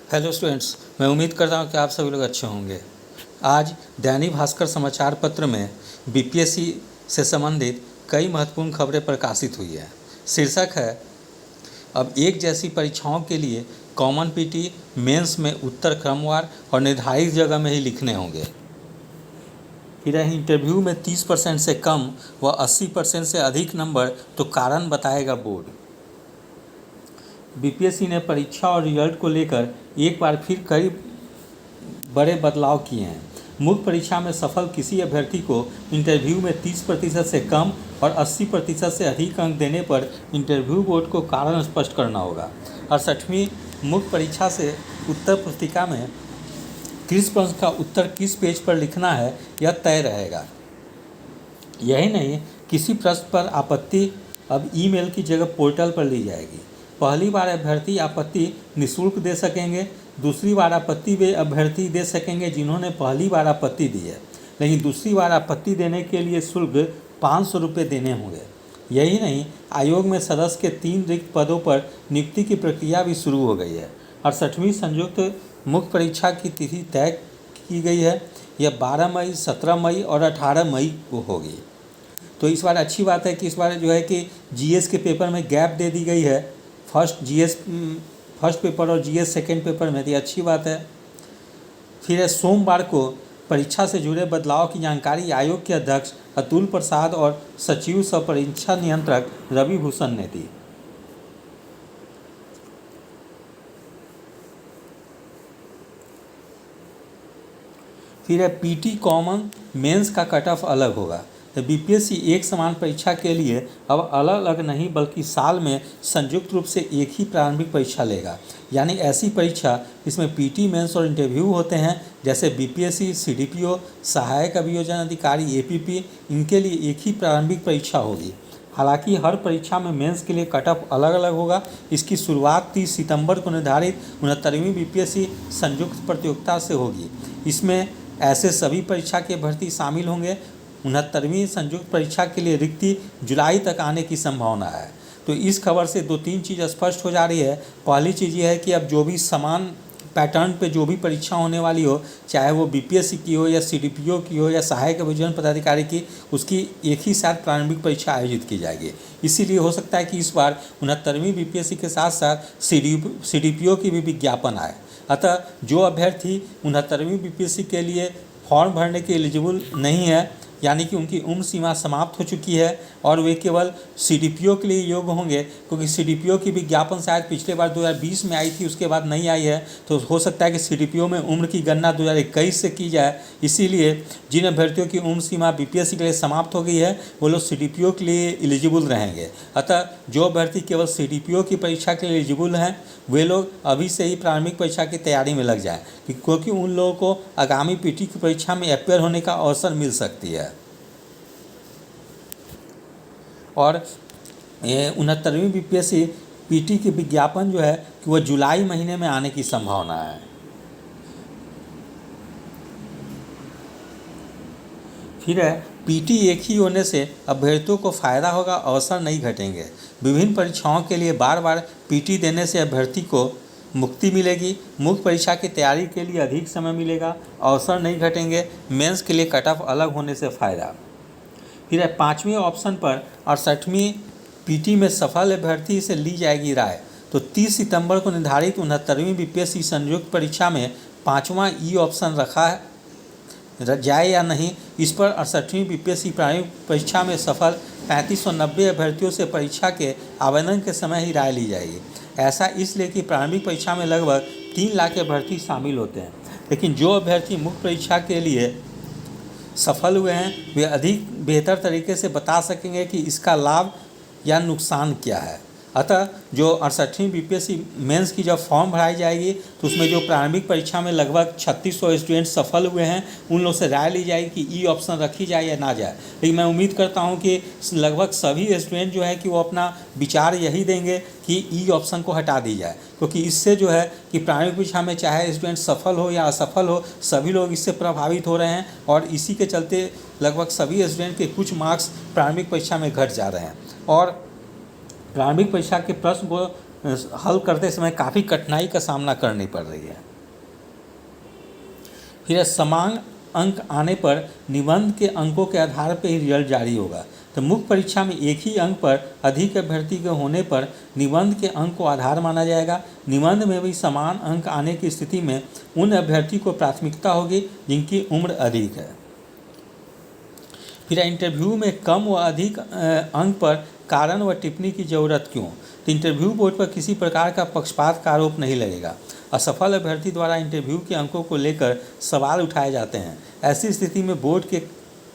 Hello students, मैं उम्मीद करता हूँ कि आप सभी लोग अच्छे होंगे। आज दैनिक भास्कर समाचार पत्र में बीपीएससी से संबंधित कई महत्वपूर्ण खबरें प्रकाशित हुई है। शीर्षक है, अब एक जैसी परीक्षाओं के लिए कॉमन पीटी मेंस में उत्तर क्रमवार और निर्धारित जगह में ही लिखने होंगे। फिर है, इंटरव्यू में 30% से कम व 80% से अधिक नंबर तो कारण बताएगा बोर्ड। बीपीएससी ने परीक्षा और रिजल्ट को लेकर एक बार फिर कई बड़े बदलाव किए हैं। मुख्य परीक्षा में सफल किसी अभ्यर्थी को इंटरव्यू में 30% से कम और 80% से अधिक अंक देने पर इंटरव्यू बोर्ड को कारण स्पष्ट करना होगा। 68वीं मुख्य परीक्षा से उत्तर पुस्तिका में किस प्रश्न का उत्तर किस पेज पर लिखना है, यह तय रहेगा। यही नहीं, किसी प्रश्न पर आपत्ति अब ईमेल की जगह पोर्टल पर ली जाएगी। पहली बार अभ्यर्थी आपत्ति निःशुल्क दे सकेंगे। दूसरी बार आपत्ति वे अभ्यर्थी दे सकेंगे जिन्होंने पहली बार आपत्ति दी है, लेकिन दूसरी बार आपत्ति देने के लिए शुल्क 500 रुपये देने होंगे। यही नहीं, आयोग में सदस्य के 3 रिक्त पदों पर नियुक्ति की प्रक्रिया भी शुरू हो गई है। 68वीं संयुक्त मुख्य परीक्षा की तिथि तय की गई है। यह 12 मई, 17 मई और 18 मई को होगी। तो इस बार अच्छी बात है कि इस बार जो है कि जीएस के पेपर में गैप दे दी गई है। फर्स्ट पेपर और जीएस सेकेंड पेपर में, तो अच्छी बात है। फिर है, सोमवार को परीक्षा से जुड़े बदलाव की जानकारी आयोग के अध्यक्ष अतुल प्रसाद और सचिव सह परीक्षा नियंत्रक रवि भूषण ने दी। फिर है, पीटी कॉमन मेंस का कट ऑफ अलग होगा। तो बीपीएससी एक समान परीक्षा के लिए अब अलग अलग नहीं बल्कि साल में संयुक्त रूप से एक ही प्रारंभिक परीक्षा लेगा। यानी ऐसी परीक्षा जिसमें पीटी मेंस और इंटरव्यू होते हैं, जैसे बीपीएससी, सीडीपीओ, सहायक अभियोजन अधिकारी एपीपी, इनके लिए एक ही प्रारंभिक परीक्षा होगी। हालांकि हर परीक्षा में मेंस के लिए कट ऑफ अलग अलग होगा। इसकी शुरुआत 30 सितंबर को निर्धारित 69वीं बीपीएससी संयुक्त प्रतियोगिता से होगी। इसमें ऐसे सभी परीक्षा के भर्ती शामिल होंगे। 69वीं संयुक्त परीक्षा के लिए रिक्ति जुलाई तक आने की संभावना है। तो इस खबर से 2-3 चीज़ स्पष्ट हो जा रही है। पहली चीज़ ये है कि अब जो भी समान पैटर्न पे जो भी परीक्षा होने वाली हो, चाहे वो बीपीएससी की हो या सीडीपीओ की हो या सहायक अभियोजन पदाधिकारी की, उसकी एक ही साथ प्रारंभिक परीक्षा आयोजित की जाएगी। इसीलिए हो सकता है कि इस बार 69वीं बीपीएससी के साथ साथ सीडीपीओ की भी विज्ञापन आए। अतः जो अभ्यर्थी 69वीं बीपीएससी के लिए फॉर्म भरने के एलिजिबल नहीं है, यानी कि उनकी उम्र सीमा समाप्त हो चुकी है और वे केवल सीडीपीओ के लिए योग्य होंगे, क्योंकि सीडीपीओ की विज्ञापन शायद पिछले बार 2020 में आई थी, उसके बाद नहीं आई है। तो हो सकता है कि सीडीपीओ में उम्र की गणना 2021 से की जाए। इसीलिए जिन अभ्यर्थियों की उम्र सीमा बीपीएससी के लिए समाप्त हो गई है, वो लोग सीडीपीओ के लिए एलिजिबल रहेंगे। अतः जो अभ्यर्थी केवल सीडीपीओ की परीक्षा के लिए एलिजिबल हैं, वे लोग अभी से ही प्रारंभिक परीक्षा की तैयारी में लग जाएं, क्योंकि उन लोगों को आगामी पीटी की परीक्षा में अपेयर होने का अवसर मिल सकती है। और 69वीं बीपीएससी पीटी की विज्ञापन जो है कि वह जुलाई महीने में आने की संभावना है। फिर है, पीटी एक ही होने से अभ्यर्थियों को फ़ायदा होगा, अवसर नहीं घटेंगे। विभिन्न परीक्षाओं के लिए बार बार पीटी देने से अभ्यर्थी को मुक्ति मिलेगी। मुख्य परीक्षा की तैयारी के लिए अधिक समय मिलेगा, अवसर नहीं घटेंगे। मेंस के लिए कट ऑफ अलग होने से फ़ायदा। फिर है, 5वें ऑप्शन पर 68वीं पीटी में सफल अभ्यर्थी से ली जाएगी राय। तो 30 सितंबर को निर्धारित 69वीं बीपीएससी संयुक्त परीक्षा में 5वां ई ऑप्शन रखा जाए या नहीं, इस पर 68वीं बीपीएससी प्रारंभिक परीक्षा में सफल 3590 अभ्यर्थियों से परीक्षा के आवेदन के समय ही राय ली जाएगी। ऐसा इसलिए कि प्रारंभिक परीक्षा में लगभग 3 लाख अभ्यर्थी शामिल होते हैं, लेकिन जो अभ्यर्थी मुख्य परीक्षा के लिए सफल हुए हैं, वे अधिक बेहतर तरीके से बता सकेंगे कि इसका लाभ या नुकसान क्या है। अतः जो 68वीं बीपीएससी मेंस की जब फॉर्म भराई जाएगी, तो उसमें जो प्रारंभिक परीक्षा में लगभग 3600 स्टूडेंट सफल हुए हैं, उन लोगों से राय ली जाएगी कि ई ऑप्शन रखी जाए या ना जाए। लेकिन मैं उम्मीद करता हूं कि लगभग सभी स्टूडेंट जो है कि वो अपना विचार यही देंगे कि ई ऑप्शन को हटा दी जाए, क्योंकि इससे जो है कि प्रारंभिक परीक्षा में चाहे स्टूडेंट सफल हो या असफल हो, सभी लोग इससे प्रभावित हो रहे हैं और इसी के चलते लगभग सभी स्टूडेंट के कुछ मार्क्स प्रारंभिक परीक्षा में घट जा रहे हैं। और प्रारंभिक परीक्षा के प्रश्न को हल करते समय काफ़ी कठिनाई का सामना करनी पड़ रही है। फिर समान अंक आने पर निबंध के अंकों के आधार पर ही रिजल्ट जारी होगा। तो मुख्य परीक्षा में एक ही अंक पर अधिक अभ्यर्थी के होने पर निबंध के अंक को आधार माना जाएगा। निबंध में भी समान अंक आने की स्थिति में उन अभ्यर्थी को प्राथमिकता होगी जिनकी उम्र अधिक है। फिर इंटरव्यू में कम व अधिक अंक पर कारण व टिप्पणी की जरूरत क्यों? तो इंटरव्यू बोर्ड पर किसी प्रकार का पक्षपात का आरोप नहीं लगेगा। असफल अभ्यर्थी द्वारा इंटरव्यू के अंकों को लेकर सवाल उठाए जाते हैं। ऐसी स्थिति में बोर्ड के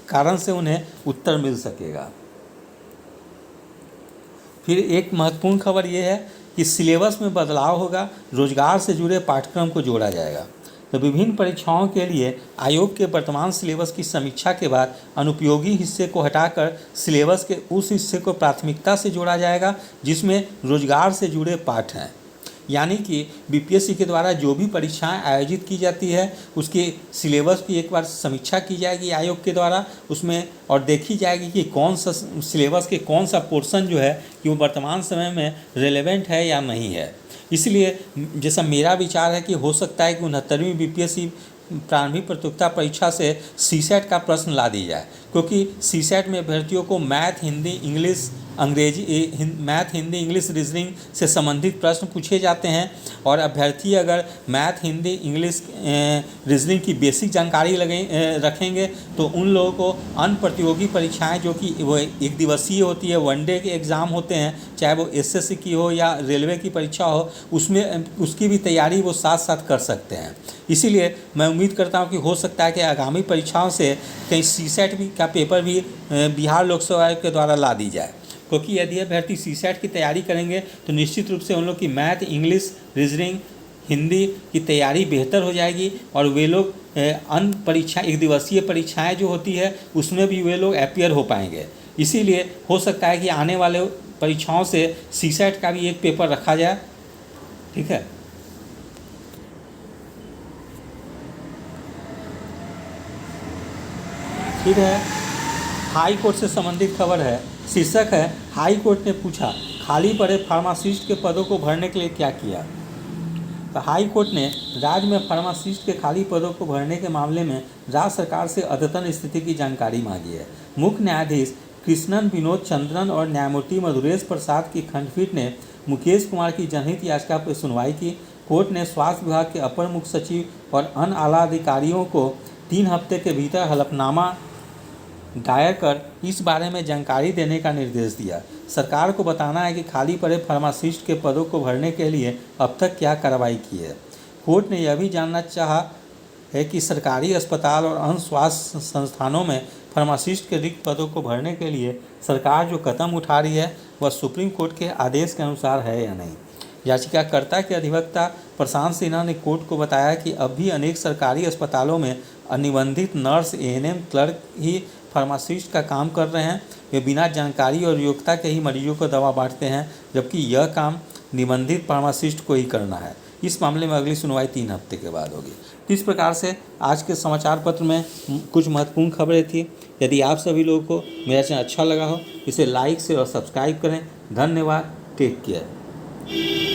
कारण से उन्हें उत्तर मिल सकेगा। फिर एक महत्वपूर्ण खबर यह है कि सिलेबस में बदलाव होगा, रोजगार से जुड़े पाठ्यक्रम को जोड़ा जाएगा। तो विभिन्न परीक्षाओं के लिए आयोग के वर्तमान सिलेबस की समीक्षा के बाद अनुपयोगी हिस्से को हटाकर सिलेबस के उस हिस्से को प्राथमिकता से जोड़ा जाएगा जिसमें रोजगार से जुड़े पाठ हैं। यानी कि बीपीएससी के द्वारा जो भी परीक्षाएं आयोजित की जाती है उसके सिलेबस की एक बार समीक्षा की जाएगी आयोग के द्वारा उसमें, और देखी जाएगी कि कौन सा सिलेबस के कौन सा पोर्शन जो है कि वो वर्तमान समय में रेलेवेंट है या नहीं है। इसलिए जैसा मेरा विचार है कि हो सकता है कि 69वीं बीपीएससी प्रारंभिक प्रतियोगिता परीक्षा से सीसेट का प्रश्न ला दी जाए, क्योंकि सीसेट में अभ्यर्थियों को math, Hindi, English, math, Hindi, English, reasoning से संबंधित प्रश्न पूछे जाते हैं। और अभ्यर्थी अगर मैथ, हिंदी, इंग्लिश, रीजनिंग की बेसिक जानकारी रखेंगे तो उन लोगों को अन्य प्रतियोगी परीक्षाएं जो कि वो एक दिवसीय होती है, वनडे के एग्ज़ाम होते हैं, चाहे वो एसएससी की हो या रेलवे की परीक्षा हो, उसमें उसकी भी तैयारी वो साथ साथ कर सकते हैं। इसीलिए मैं उम्मीद करता हूं कि हो सकता है कि आगामी परीक्षाओं से कहीं सीसेट भी का पेपर भी बिहार लोक सेवा आयोग के द्वारा ला दी जाए, क्योंकि यदि अभ्यर्थी सीसेट की तैयारी करेंगे तो निश्चित रूप से उन लोग की मैथ, इंग्लिश, रीजनिंग, हिंदी की तैयारी बेहतर हो जाएगी और वे लोग अन्य परीक्षा एक दिवसीय परीक्षाएं जो होती है उसमें भी वे लोग अपीयर हो पाएंगे। इसीलिए हो सकता है कि आने वाले परीक्षाओं से सीसेट का भी एक पेपर रखा जाए। ठीक है। फिर है हाई कोर्ट से संबंधित खबर है। शीर्षक है हाई कोर्ट ने पूछा खाली पड़े फार्मासिस्ट के पदों को भरने के लिए क्या किया। तो हाई कोर्ट ने राज्य में फार्मासिस्ट के खाली पदों को भरने के मामले में राज्य सरकार से अद्यतन स्थिति की जानकारी मांगी है। मुख्य न्यायाधीश कृष्णन विनोद चंद्रन और न्यायमूर्ति मधुरेश प्रसाद की खंडपीठ ने मुकेश कुमार की जनहित याचिका पर सुनवाई की। कोर्ट ने स्वास्थ्य विभाग के अपर मुख्य सचिव और अन्य आला अधिकारियों को 3 हफ्ते के भीतर हलफनामा दायर कर इस बारे में जानकारी देने का निर्देश दिया। सरकार को बताना है कि खाली पड़े फार्मासिस्ट के पदों को भरने के लिए अब तक क्या कार्रवाई की है। कोर्ट ने यह भी जानना चाहा है कि सरकारी अस्पताल और अन्य स्वास्थ्य संस्थानों में फार्मासिस्ट के रिक्त पदों को भरने के लिए सरकार जो कदम उठा रही है वह सुप्रीम कोर्ट के आदेश के अनुसार है या नहीं। याचिकाकर्ता के अधिवक्ता प्रशांत सिन्हा ने कोर्ट को बताया कि अब भी अनेक सरकारी अस्पतालों में अनिबंधित नर्स, एएनएम, क्लर्क ही फार्मासिस्ट का काम कर रहे हैं। वे बिना जानकारी और योग्यता के ही मरीजों को दवा बांटते हैं, जबकि यह काम निबंधित फार्मासिस्ट को ही करना है। इस मामले में अगली सुनवाई 3 हफ्ते के बाद होगी। तो इस प्रकार से आज के समाचार पत्र में कुछ महत्वपूर्ण खबरें थी। यदि आप सभी लोगों को मेरा चैनल अच्छा लगा हो इसे लाइक से और सब्सक्राइब करें। धन्यवाद। Take care.